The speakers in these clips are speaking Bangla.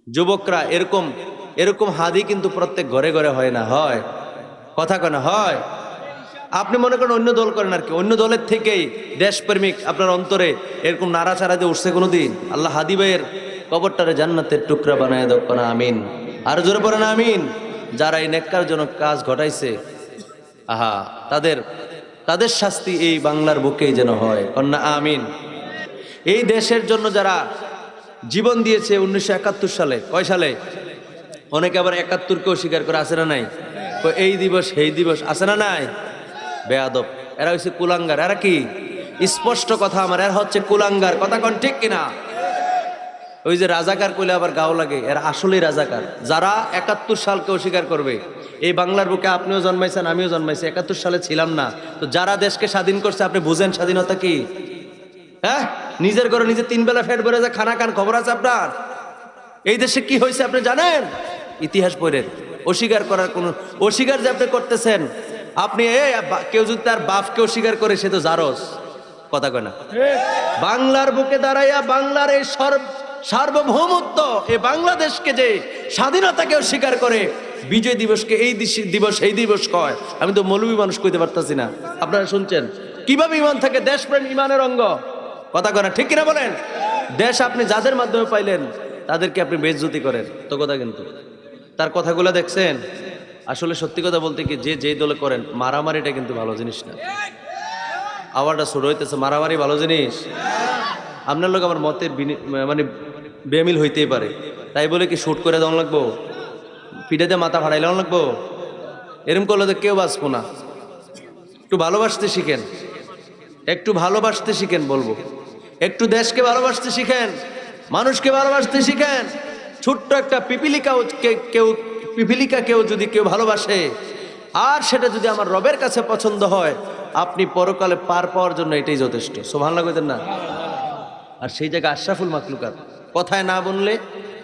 যুবকরা এরকম এরকম হাদি কিন্তু প্রত্যেক ঘরে ঘরে হয় না, হয় কথা কেন হয়? আপনি মনে করেন অন্য দল করেন আর কি, অন্য দলের থেকেই দেশপ্রেমিক আপনার অন্তরে এরকম নাড়াচাড়া দিয়ে উঠছে কোনোদিন? আল্লাহ হাদি ভাইয়ের কবরটারে জান্নাতের টুকরা বানায় দাও না আমিন। আর জোরে পড়ে না আমিন। যারা এই নেককারজনক কাজ ঘটাইছে, আহা, তাদের তাদের শাস্তি এই বাংলার বুকেই যেন হয়, কন্যা আমিন। এই দেশের জন্য যারা জীবন দিয়েছে 1971 সালে, কয় সালে? অনেকে আবার 71কেও স্বীকার করে, আছে না নাই? এই দিবস সেই দিবস, আছে না নাই? বেয়াদব, এরা হচ্ছে কুলাঙ্গার। এরা কি? স্পষ্ট কথা আমার, এরা হচ্ছে কুলাঙ্গার। কথা কোন ঠিক কিনা? ওই যে রাজাকার কইলে আবার গাও লাগে, এরা আসলেই রাজাকার। যারা 71 সালকে অস্বীকার করবে, এই বাংলার বুকে আপনিও জন্মাইছেন, আমিও জন্মাইছি, 71 সালে ছিলাম না, তো যারা দেশকে স্বাধীন করছে আপনি বুঝেন স্বাধীনতা কি? হ্যাঁ, নিজের ঘরে নিজে 3 বেলা ফেট ভরে যায় খানা খান, খবর আছে আপনার? এই দেশে কি হয়েছে আপনি জানেন? ইতিহাস পড়েন। অস্বীকার করার কোন, অস্বীকার যে আপনি করতেছেন, আপনি কেউ যদি তার বাপকে অস্বীকার করে সে তো জারজ। কথা কয় না? বাংলার বুকে দাঁড়াইয়া বাংলার এই সার্বভৌমত্ব, এই বাংলাদেশকে যে স্বাধীনতাকে অস্বীকার করে, বিজয় দিবসকে এই দিবস এই দিবস কয়। আমি তো মৌলবী মানুষ কইতে পারতাছি না, আপনারা শুনছেন কিভাবে ইমান থাকে? দেশপ্রেম ইমানের অঙ্গ। কথা কয় না ঠিক কিনা বলেন? দেশ আপনি যাদের মাধ্যমে পাইলেন তাদেরকে আপনি বেইজ্জতি করেন, তো কথা কিন্তু তার কথাগুলো দেখছেন? আসলে সত্যি কথা বলতে কি, যে যেই দলে করেন, মারামারিটা কিন্তু ভালো জিনিস না। আওয়াজটা শুরু হইতেছে, মারামারি ভালো জিনিস? আপনার লোক আমার মতের মানে বেমিল হইতেই পারে, তাই বলে কি শুট করে দেওয়া লাগবো? পিঠাতে মাথা ফাড়াইলেও লাগবো? এরকম করলে তো কেউ বাঁচবো না। একটু ভালোবাসতে শিখেন, একটু ভালোবাসতে শিখেন, বলবো একটু দেশকে ভালোবাসতে শিখেন, মানুষকে ভালোবাসতে শিখেন। ছোট্ট একটা পিপিলিকা কেউ যদি কেউ ভালোবাসে, আর সেটা যদি আমার রবের কাছে পছন্দ হয়, আপনি পরকালে পার পাওয়ার জন্য এটাই যথেষ্ট। সুবহানাল্লাহ কইতেন না? আর সেই জায়গায় আশরাফুল মাখলুকাত, কথায় না বললে,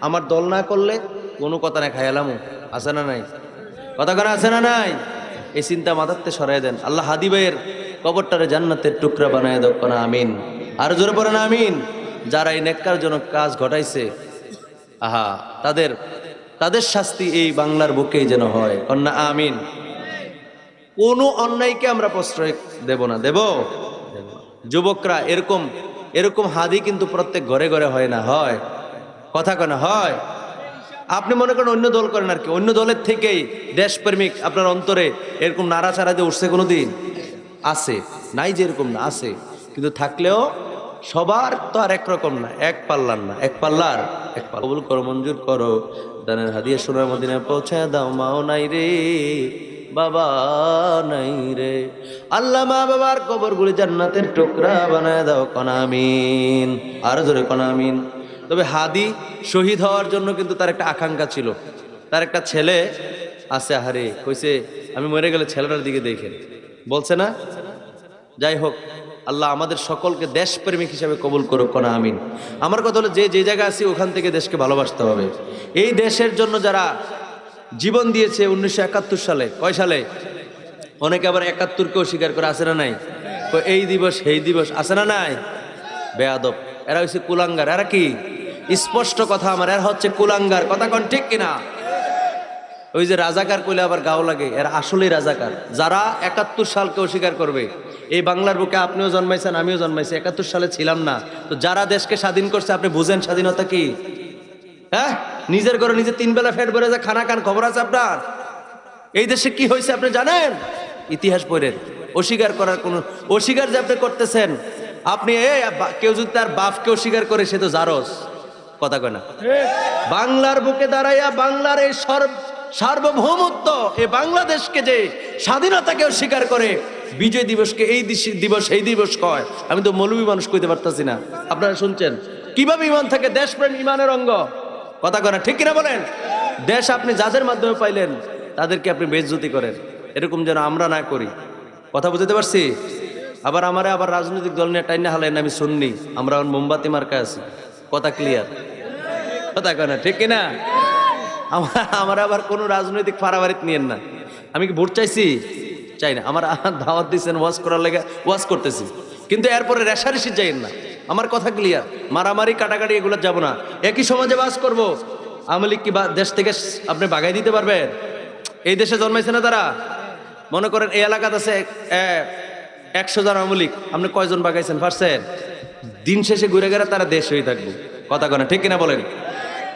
আমার দল না করলে কোনো কথা না খায়ালামু, আছে না নাই? কথা কেন আছে না নাই? এই চিন্তা মাথাতে সরাই দেন। আল্লাহ হাদি ভাইয়ের কবরটারে জান্নাতের টুকরা বানায় দাও না আমিন। আর জোরে পড়ে না আমিন। যারা এই নেককারজনক কাজ ঘটাইছে, আহা, তাদের শাস্তি এই বাংলার বুকেই যেন হয়, কন্যা আমিন। কোনো অন্যায়কে আমরা প্রশ্রয় দেব না, দেব? যুবকরা এরকম এরকম হাদি কিন্তু প্রত্যেক ঘরে ঘরে হয় না, হয় কথা কেন হয়? আপনি মনে করেন অন্য দল করেন আর কি, অন্য দলের থেকেই দেশপ্রেমিক আপনার অন্তরে এরকম নাড়াচাড়া দিয়ে উঠছে কোনোদিন? আছে, নাই যে এরকম না, আছে, কিন্তু থাকলেও সবার তো আর একরকম না, এক পাল্লার না, এক পাল্লার এক পাল্লা। কবুল করো, মঞ্জুর করো, দানের হাদিয়া সোনার মদিনায় পৌঁছায় দাও। মাও নাই রে, বাবা নাই রে, আল্লাহ মা বাবার কবরগুলি জান্নাতের টুকরা বানায় দাও কনা আমিন। আর জোরে কনা আমিন। তবে হাদি শহীদ হওয়ার জন্য কিন্তু তার একটা আকাঙ্ক্ষা ছিল। তার একটা ছেলে আছে, আহারে, কইছে আমি মরে গেলে ছেলেটার দিকে দেখে, বলছে না? যাই হোক, আল্লাহ আমাদের সকলকে দেশপ্রেমিক হিসাবে কবুল করুক কনা আমিন। আমার কথা হলো, যে যে জায়গায় আছি ওখান থেকে দেশকে ভালোবাসতে হবে। এই দেশের জন্য যারা জীবন দিয়েছে 1971 সালে, কয় সালে? অনেকে আবার 71কেও স্বীকার করে, আছে না নাই? এই দিবস সেই দিবস, আছে না নাই? বেয়াদব, এরা হচ্ছে কুলাঙ্গার। এরা কি? স্পষ্ট কথা আমার, এরা হচ্ছে কুলাঙ্গার। কথা কোন ঠিক কিনা? ওই যে রাজাকার কইলে আবার গাও লাগে, এরা আসলেই রাজাকার। যারা 71 সালকে অস্বীকার করবে, এই বাংলার বুকে আপনিও জন্মাইছেন, আমিও জন্মাইছি, 71 সালে ছিলাম না, তো যারা দেশকে স্বাধীন করছে আপনি বুঝেন স্বাধীনতা কি? হ্যাঁ, নিজের ঘরে নিজে 3 বেলা ফেট ভরে যায় খানা খান, খবর আছে আপনার? এই দেশে কি হয়েছে আপনি জানেন? ইতিহাস পড়েন। অস্বীকার করার কোন, অস্বীকার যে আপনি করতেছেন, আপনি কেউ যদি তার বাপকে অস্বীকার করে সে তো জারজ। কথা কয় না? বাংলার বুকে দাঁড়াইয়া বাংলার এই সার্বভৌমত্ব, এই বাংলাদেশকে যে স্বাধীনতাকে অস্বীকার করে, বিজয় দিবসকে এই দিবস এই দিবস কয়। আমি তো মৌলবী মানুষ কইতে পারতাছি না, আপনারা শুনছেন কিভাবে ইমান থাকে? দেশপ্রেম ইমানের অঙ্গ। কথা কয় না ঠিক কিনা বলেন? দেশ আপনি যাদের মাধ্যমে পাইলেন তাদেরকে আপনি বেইজ্জতি করেন, এরকম যেন আমরা না করি। কথা বুঝতে পারছি? আবার আবার রাজনৈতিক দল নিয়ে টাইনা হালেন, আমি শুননি, আমরা মোমবাতি মার্কা আছি। কথা ক্লিয়ার? কথা কয় না ঠিক কিনা? আমার আবার কোনো রাজনৈতিক ফারাবারিত নিয়েন না। আমি কি ভোট চাইছি? চাই না। আমার দাওয়াত দিচ্ছেন ওয়াজ করার লেগে, ওয়াজ করতেছি, কিন্তু এরপরে রেশারেশি যাইয়েন না। আমার কথা ক্লিয়ার? মারামারি কাটাকাটি এগুলো যাব না। একই সমাজে বাস করব, আওয়ামী লীগ কি দেশ থেকে আপনি বাগাই দিতে পারবেন? এই দেশে জন্মাইছে না তারা। মনে করেন এই এলাকাতে আছে 100 জন আওয়ামী লীগ, আপনি কয়জন বাগাইছেন পারছেন? দিন শেষে ঘুরে গেলে তারা দেশ হয়ে থাকবে। কথা কয় না, ঠিক কিনা বলেন?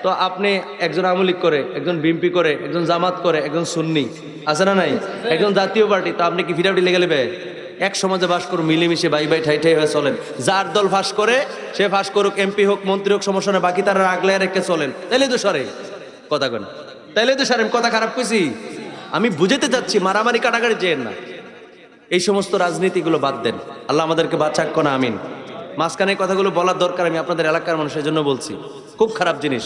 তো আপনি একজন আওয়ামী লীগ করে, একজন বিএনপি করে, একজন জামাত করে, একজন সুন্নি আছে না নাই, একজন জাতীয় পার্টি, তো আপনি কি ফিরাফিরি লেগে নেবে? এক সমাজে বাস করুন, মিলেমিশে বাই বাই ঠাই ঠাই হয়ে চলেন। যার দল ফাঁস করে সে ফাঁস করুক, এমপি হোক মন্ত্রী হোক, সমস্যা নেই, বাকি তারা আগলে রেখে চলেন। তাইলে তো সরে কথা কেন, তাইলে তো সরে। কথা খারাপ কইছি? আমি বুঝাতে চাচ্ছি, মারামারি কাটাকাটি চেয়েন না। এই সমস্ত রাজনীতিগুলো বাদ দেন। আল্লাহ আমাদেরকে বাঁচাক কোন, আমিন। মাঝখানে কথাগুলো বলার দরকার, আমি আপনাদের এলাকার মানুষের জন্য বলছি। খুব খারাপ জিনিস।